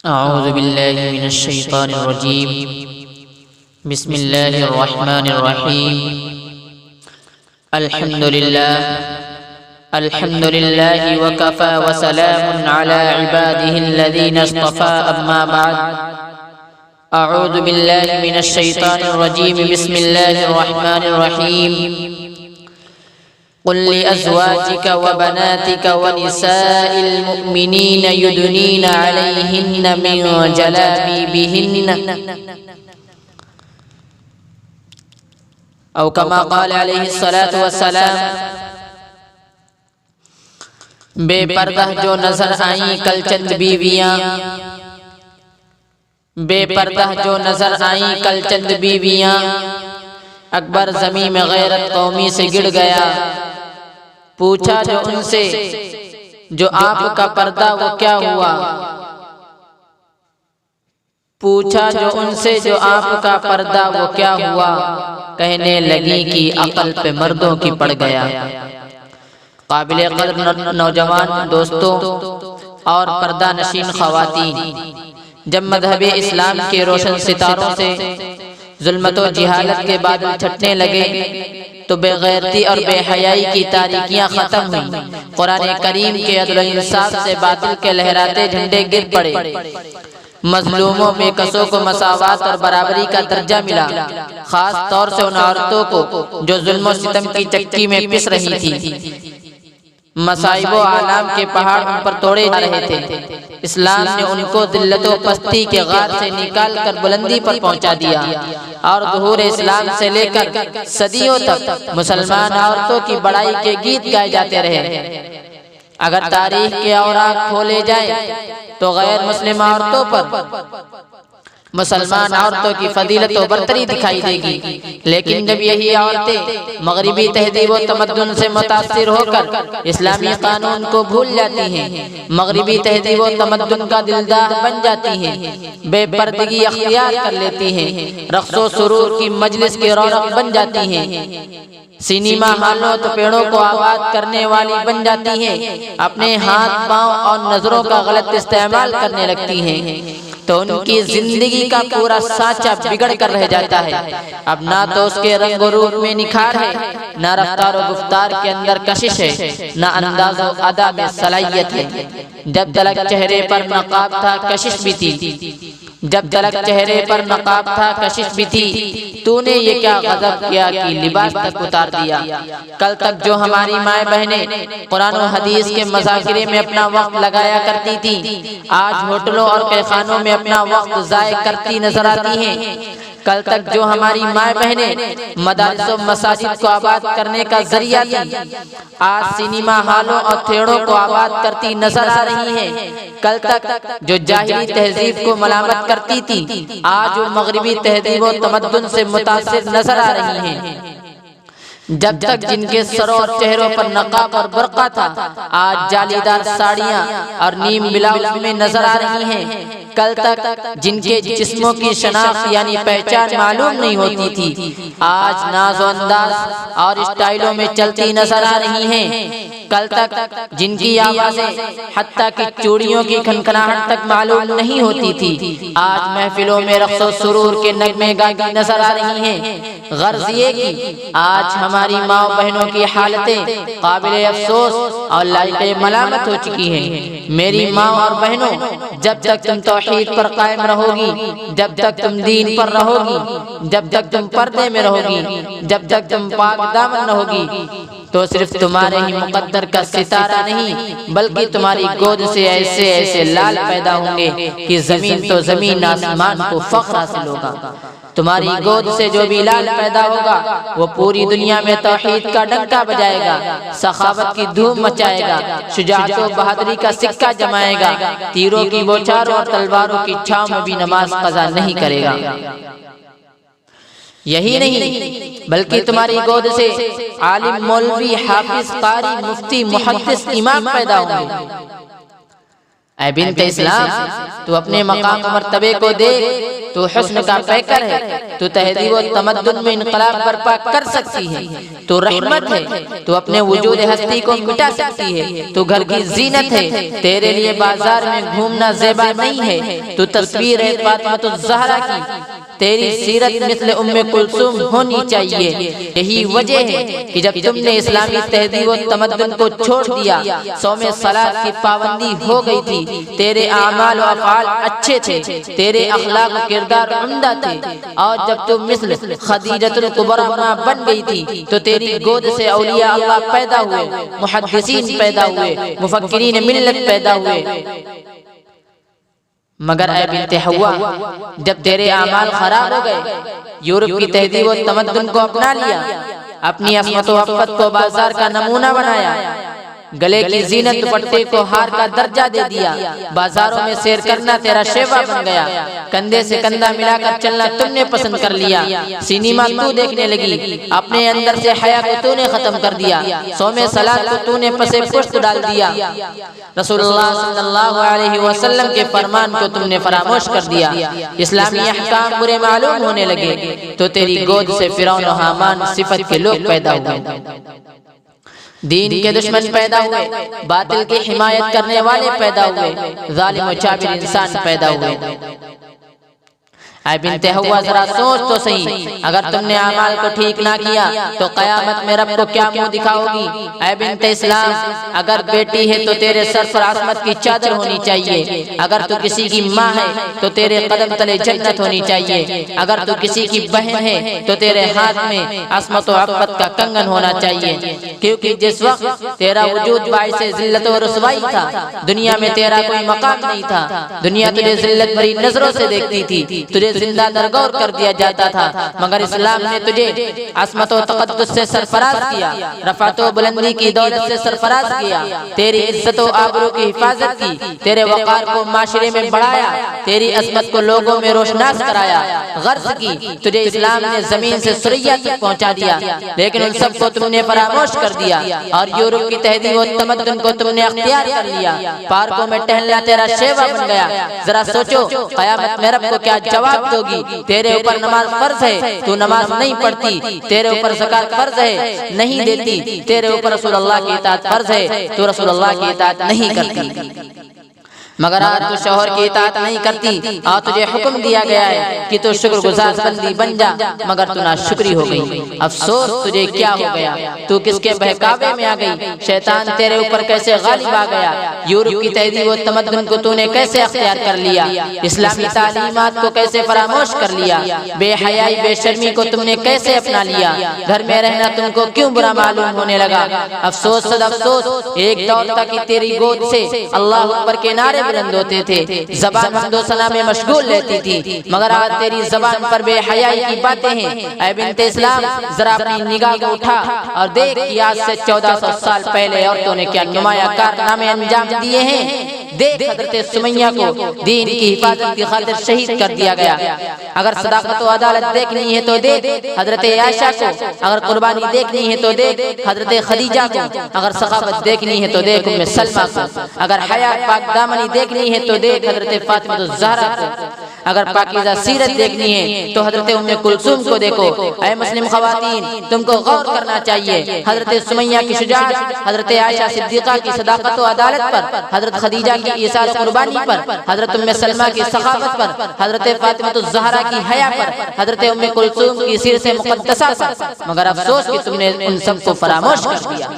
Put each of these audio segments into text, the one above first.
أعوذ بالله من الشيطان الرجيم. بسم الله الرحمن الرحيم. الحمد لله وكفى وسلام على عباده الذين اصطفى. أما بعد، أعوذ بالله من الشيطان الرجيم. بسم الله الرحمن الرحيم. قل لأزواجك وبناتك ونساء المؤمنين يدنين عليهن من جلابيبهن أو كما قال عليه الصلاة والسلام. بے پردہ جو نظر آئیں کل چند بیویاں، بے پردہ جو نظر آئیں کل چند بیویاں، اکبر زمین میں غیرت قومی سے گڑ گیا. پوچھا جو ان سے جو آپ کا پردہ وہ کیا ہوا، پوچھا جو ان سے جو آپ کا پردہ وہ کیا ہوا، کہنے لگی کہ عقل پہ مردوں کی پڑ گیا. قابل قدر نوجوان دوستوں اور پردہ نشین خواتین، جب مذہب اسلام کے روشن ستاروں سے ظلمت و جہالت کے بادل چھٹنے لگے تو بے غیرتی اور بے حیائی کی تاریکیاں ختم ہوئیں. قرآن کریم کے عدل و انصاف سے باطل کے لہراتے جھنڈے گر پڑے. مظلوموں بے کسوں کو مساوات اور برابری کا درجہ ملا، خاص طور سے ان عورتوں کو جو ظلم و ستم کی چکی میں پس رہی تھی. مصائب و آلام کے پہاڑ ان پر توڑے جا رہے تھے. اسلام نے ان کو ذلت و پستی کے غار سے نکال کر بلندی پر پہنچا دیا، اور ظہور اسلام سے لے کر صدیوں تک مسلمان عورتوں کی بڑائی کے گیت گائے جاتے رہے. اگر تاریخ کے اوراق کھولے جائیں تو غیر مسلم عورتوں پر مسلمان عورتوں کی فضیلت و برتری دکھائی دے گی. لیکن جب یہی عورتیں مغربی تہذیب و تمدن سے متاثر ہو کر اسلامی قانون کو بھول جاتی ہیں، مغربی تہذیب و تمدن کا دلدار بن جاتی ہیں، بے پردگی اختیار کر لیتی ہیں، رقص و سرور کی مجلس کی رونق بن جاتی ہیں، سینما ہالوں تو پیڑوں کو آباد کرنے والی بن جاتی ہیں، اپنے ہاتھ پاؤں اور نظروں کا غلط استعمال کرنے لگتی ہیں، تو ان کی زندگی کا پورا سانچہ بگڑ کر رہ جاتا ہے. اب نہ تو اس کے رنگ و روپ میں نکھار ہے، نہ رفتار و گفتار کے اندر کشش ہے، نہ انداز و ادا میں صلاحیت ہے. جب تلک چہرے پر نقاب تھا کشش بھی تھی، جب تلک چہرے پر نقاب تھا کشش بھی تھی، تو نے یہ کیا غضب کیا کہ لباس تک اتار دیا. کل تک جو ہماری مائیں بہنیں قرآن و حدیث کے مذاکرے میں اپنا وقت لگایا کرتی تھی، آج ہوٹلوں اور قہخانوں میں اپنا وقت ضائع کرتی نظر آتی ہیں. کل تک جو ہماری مائیں بہنیں مدارس و مساجد کو آباد کرنے کا ذریعہ تھی، آج سینما ہالوں اور تھیٹروں کو آباد کرتی نظر آ رہی ہیں. کل تک جو جاہلی تہذیب کو ملامت کرتی تھی، آج وہ مغربی تہذیب و تمدن سے متاثر نظر آ رہی ہیں. جب تک جن کے سروں اور چہروں پر نقاب اور برقع تھا، آج جالی دار ساڑیاں اور نیم بلاؤز میں نظر آ رہی ہیں. کل تک جن کے جسموں کی شناخت یعنی پہچان معلوم نہیں ہوتی تھی، آج ناز و انداز اور اسٹائلوں میں چلتی نظر آ رہی ہیں. کل تک جن کی آوازیں حتیٰ کہ چوڑیوں کی کھنکھناہٹ تک معلوم نہیں ہوتی تھی، آج محفلوں میں رقص و سرور کے نغمے گاتی نظر آ رہی ہیں. غرض یہ کہ آج ہماری ماں بہنوں کی حالتیں قابل افسوس اور لائق ملامت ہو چکی ہیں. میری ماں اور بہنوں، جب تک تم توحید پر قائم رہو گی، جب تک تم دین پر رہو گی، جب تک تم پردے میں رہو گی، جب تک تم پاک دامن رہو گی، تو صرف تمہارے ہی مقدر کا ستارہ نہیں بلکہ تمہاری گود سے ایسے ایسے لال پیدا ہوں گے کہ زمین تو زمین آسمان کو فخر حاصل ہوگا. تمہاری گود سے جو بھی لال پیدا ہوگا وہ پوری دنیا میں توحید کا ڈنکا بجائے گا، سخاوت کی دھوم مچائے گا، شجاعت و بہادری کا سکہ جمائے گا، تیروں کی بوچھاروں اور تلواروں کی چھاؤں میں بھی نماز قضا نہیں کرے گا. یہی نہیں بلکہ تمہاری گود سے عالم، مولوی، حافظ، قاری، مفتی، محدث، امام پیدا ہوں گے. اے بنت اسلام، تو اپنے مقام مرتبے کو دیکھ، تو حسن کا پیکر ہے، تو تہذیب و تمدن میں انقلاب برپا کر سکتی ہے، تو رحمت ہے، تو اپنے وجود ہستی کو مٹا سکتی ہے، تو گھر کی زینت ہے، تیرے لیے بازار میں گھومنا زیبا نہیں ہے، تو تصویر ہے فاطمہ الزہرا کی، تیری سیرت مثل ام کلثوم ہونی چاہیے۔ یہی وجہ ہے کہ جب تم نے اسلامی تہذیب و تمدن کو چھوڑ دیا، صوم صلاۃ کی پابندی ہو گئی تھی، تیرے اعمال و افعال اچھے تھے، تیرے اخلاق و کردار عمدہ تھے، اور جب تم مثل خدیجۃ الکبریٰ ماں بن گئی تھی تو تیری گود سے اولیاء اللہ پیدا ہوئے، محدثین پیدا ہوئے، مفکرین ملت پیدا ہوئے۔ مگر اے بنت حوا، جب تیرے اعمال خراب ہو گئے، یورپ کی تہذیب و تمدن کو اپنا لیا، اپنی عصمت و عفت کو بازار کا نمونہ بنایا، گلے کی زینت دوپٹے کو ہار کا درجہ دے دیا، بازاروں میں سیر کرنا تیرا شیوا بن گیا، کندھے سے کندھا ملا کر چلنا تم نے پسند کر لیا، سینما تو دیکھنے لگی، اپنے اندر سے حیا کو تو نے ختم کر دیا، صوم صلاۃ کو تو نے پس پشت ڈال دیا، رسول اللہ صلی اللہ علیہ وسلم کے فرمان کو تم نے فراموش کر دیا، اسلامی احکام برے معلوم ہونے لگے، تو تیری گود سے فرعون و حامان صفت کے لوگ پیدا ہوئے، دین کے دشمن پیدا ہوئے، باطل کی حمایت کرنے والے پیدا ہوئے، ظالم و جابر انسان پیدا ہوئے۔ اے بنت حوا، ذرا سوچ تو صحیح، اگر تم نے اعمال کو ٹھیک نہ کیا تو قیامت میں رب کو کیا منہ دکھاؤ گی؟ اے بنت اسلام، اگر بیٹی ہے تو تیرے سر پر عصمت کی چادر ہونی چاہیے، اگر تو کسی کی ماں ہے تو تیرے قدم تلے جنت ہونی چاہیے، اگر تو کسی کی بہن ہے تو تیرے ہاتھ میں عصمت و عفت کا کنگن ہونا چاہیے، کیونکہ جس وقت تیرا وجود باعث ذلت و رسوائی تھا، دنیا میں تیرا کوئی مقام نہیں تھا، دنیا تجھے ذلت بھری نظروں سے دیکھتی تھی، تجھے زندہ درگور کر دیا جاتا تھا، مگر اسلام نے تجھے عصمت و تقدس سے سرفراز کیا، رفعت و بلندی کی دولت سے سرفراز کیا، تیری عزت و آبرو کی حفاظت کی، تیرے وقار کو معاشرے میں بڑھایا، تیری عظمت کو لوگوں میں روشناس کرایا، غرض کی تجھے اسلام نے زمین سے سریا تک پہنچا دیا، لیکن ان سب کو تم نے فراموش کر دیا، اور یورپ کی تہذیب و تمدن کو تم نے اختیار کر لیا، پارکوں میں ٹہلنا تیرا شیوا بن گیا۔ ذرا سوچو، قیامت میں رب کو کیا جواب دو گی؟ تیرے اوپر نماز فرض ہے، تو نماز نہیں پڑھتی، تیرے اوپر زکوٰۃ فرض ہے، نہیں دیتی، تیرے اوپر رسول اللہ کی اطاعت فرض ہے، تو رسول اللہ کی اطاعت نہیں کرتی، مگر آج تو شوہر کی اطاعت نہیں کرتی، آج تجھے حکم دیا گیا ہے کہ تو شکر گزار بندی بن جا، مگر تو ناشکری ہو گئی، افسوس تجھے کیا ہو گیا، تو کس کے بہکاوے میں آ گئی، شیطان تیرے اوپر کیسے غالب آ گیا، یورپ کی تہذیب و تمدن کو تو نے کیسے اختیار کر لیا، اسلامی تعلیمات کو کیسے فراموش کر لیا، بے حیائی بے شرمی کو تم نے کیسے اپنا لیا، گھر میں رہنا تم کو کیوں برا معلوم ہونے لگا، افسوس صد افسوس، ایک دور تک تیری گود سے اللہ اکبر کے نعرے بلند ہوتے تھے، زبان حمد و ثنا میں مشغول رہتی تھی، مگر آج تیری زبان پر بے حیائی کی باتیں ہیں۔ اے بنت اسلام، ذرا اپنی نگاہ کو اٹھا اور دیکھ کہ آج سے 1400 سال پہلے عورتوں نے کیا نمایاں کارنامے انجام دیے ہیں۔ دیکھ حضرت سمیہ کو دین کی حفاظت کی خاطر شہید کر دیا گیا۔ اگر صداقت و عدالت دیکھنی ہے تو دیکھ حضرت عائشہ کو، اگر قربانی دیکھنی ہے تو دیکھ حضرت خدیجہ کو، اگر سخاوت دیکھنی ہے تو دیکھ ام سلمہ کو، اگر حیا پاک دامنی دیکھنی ہے تو دیکھ حضرت فاطمہ الزہرا کو، اگر پاکیزہ سیرت دیکھنی ہے تو حضرت ام کلثوم کو دیکھو۔ اے مسلم خواتین، تم کو غور کرنا چاہیے، حضرت سمیہ کی شجاعت، حضرت عائشہ صدیقہ کی صداقت و عدالت پر، حضرت خدیجہ کی ایثار قربانی پر، حضرت ام سلمہ کی سخاوت پر، حضرت فاطمہ الزہرا کی حیا پر، حضرت ام کلثوم کی سیرت مقدسہ پر، مگر افسوس کہ تم نے ان سب کو فراموش کر دیا۔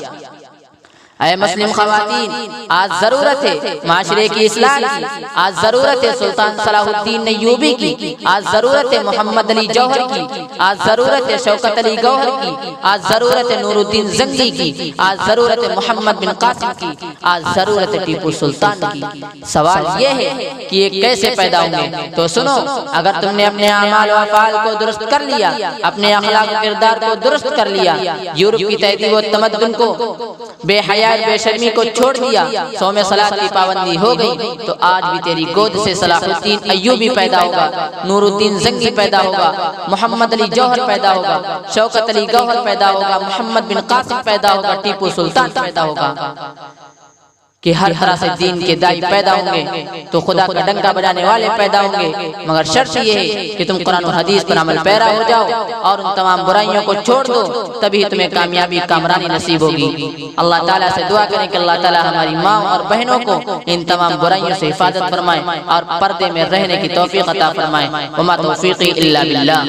اے مسلم خواتین، آج ضرورت ہے معاشرے کی اصلاح کی، آج ضرورت ہے سلطان صلاح الدین ایوبی کی، آج ضرورت ہے محمد علی جوہر کی، آج ضرورت ہے شوکت علی گوہر کی، آج ضرورت ہے نور الدین زنگی کی، آج ضرورت ہے محمد بن قاسم کی، آج ضرورت ہے ٹیپو سلطان کی۔ سوال یہ ہے کہ یہ کیسے پیدا ہوں گے؟ تو سنو، اگر تم نے اپنے اعمال و افعال کو درست کر لیا، اپنے اخلاق و کردار کو درست کر لیا، یورپ کی تہذیب و تمدن کو، بے حیائی بے شرمی کو چھوڑ دیا، صوم صلاۃ کی پابندی ہو گئی، تو آج بھی تیری گود سے صلاح الدین ایوبی پیدا ہوگا، نور الدین زنگی پیدا ہوگا، محمد علی جوہر پیدا ہوگا، شوکت علی گوہر پیدا ہوگا، محمد بن قاسم پیدا ہوگا، ٹیپو سلطان پیدا ہوگا۔ کہ ہر طرح سے دین کے دائی پیدا ہوں گے تو خدا کا ڈنکا بجانے والے پیدا ہوں گے، مگر شرط یہ ہے کہ تم قرآن و حدیث پر عمل پیرا ہو جاؤ اور ان تمام برائیوں کو چھوڑ دو، تبھی تمہیں کامیابی کامرانی نصیب ہوگی۔ اللہ تعالیٰ سے دعا کریں کہ اللہ تعالیٰ ہماری ماں اور بہنوں کو ان تمام برائیوں سے حفاظت فرمائے اور پردے میں رہنے کی توفیق عطا فرمائے۔ وما توفیقی الا باللہ۔